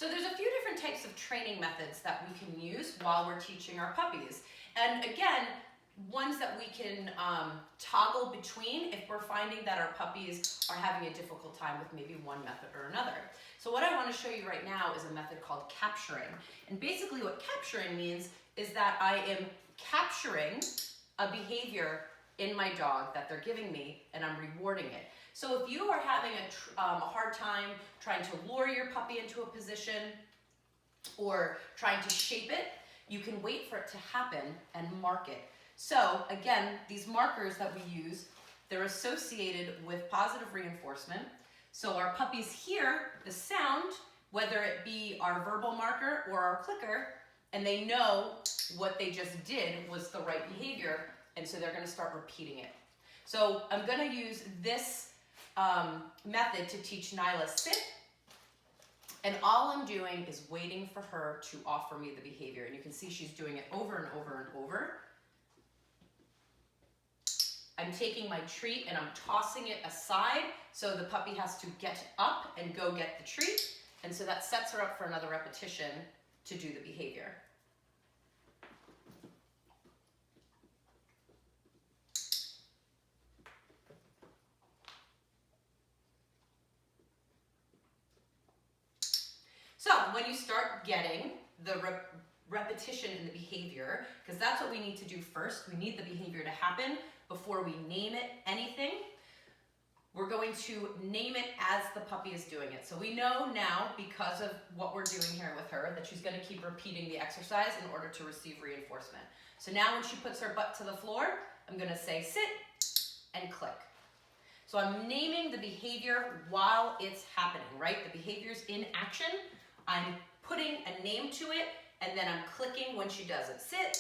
So there's a few different types of training methods that we can use while we're teaching our puppies. And again, ones that we can toggle between if we're finding that our puppies are having a difficult time with maybe one method or another. So what I want to show you right now is a method called capturing. And basically what capturing means is that I am capturing a behavior in my dog that they're giving me, and I'm rewarding it. So if you are having a hard time trying to lure your puppy into a position or trying to shape it, you can wait for it to happen and mark it. So again, these markers that we use, they're associated with positive reinforcement. So our puppies hear the sound, whether it be our verbal marker or our clicker, and they know what they just did was the right behavior, and so they're going to start repeating it. So I'm going to use this method to teach Nyla sit, and all I'm doing is waiting for her to offer me the behavior, and you can see she's doing it over and over and over. I'm taking my treat and I'm tossing it aside so the puppy has to get up and go get the treat, and so that sets her up for another repetition to do the behavior. So when you start getting the repetition in the behavior, because that's what we need to do first, we need the behavior to happen before we name it anything. We're going to name it as the puppy is doing it. So we know now, because of what we're doing here with her, that she's going to keep repeating the exercise in order to receive reinforcement. So now when she puts her butt to the floor, I'm going to say sit and click. So I'm naming the behavior while it's happening, right? The behavior's in action. I'm putting a name to it, and then I'm clicking when she does it. Sit.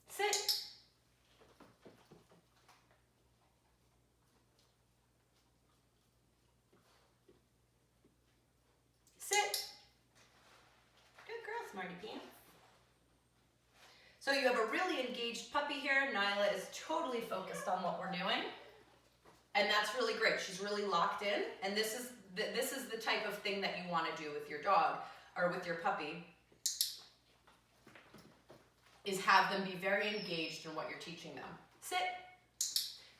Sit. Sit. Good girl, Smarty Pants. So you have a really engaged puppy here. Nyla is totally focused on what we're doing. And that's really great. She's really locked in. And this is the type of thing that you want to do with your dog or with your puppy, is have them be very engaged in what you're teaching them. Sit.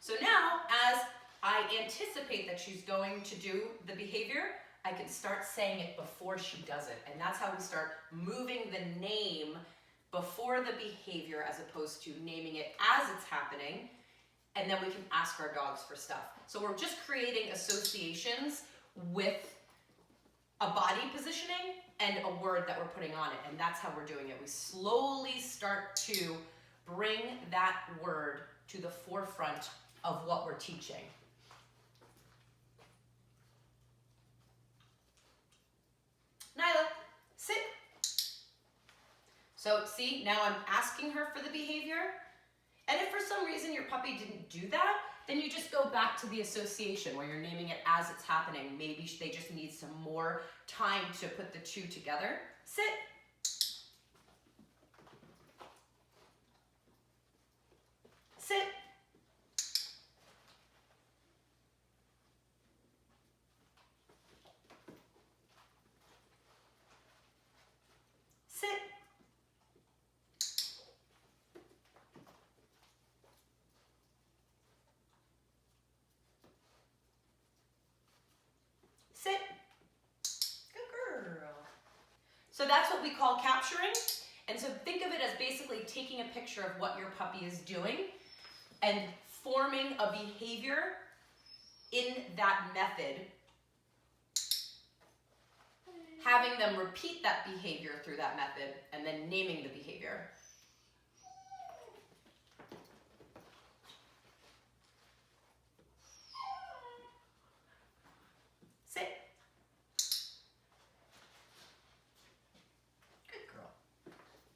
So now, as I anticipate that she's going to do the behavior, I can start saying it before she does it. And that's how we start moving the name before the behavior as opposed to naming it as it's happening. And then we can ask our dogs for stuff. So we're just creating associations with a body positioning and a word that we're putting on it. And that's how we're doing it. We slowly start to bring that word to the forefront of what we're teaching. Nyla, sit. So see, now I'm asking her for the behavior. And if for some reason your puppy didn't do that, then you just go back to the association where you're naming it as it's happening. Maybe they just need some more time to put the two together. Sit. Sit. Sit. Sit. Good girl. So that's what we call capturing. And so think of it as basically taking a picture of what your puppy is doing and forming a behavior in that method, having them repeat that behavior through that method, and then naming the behavior.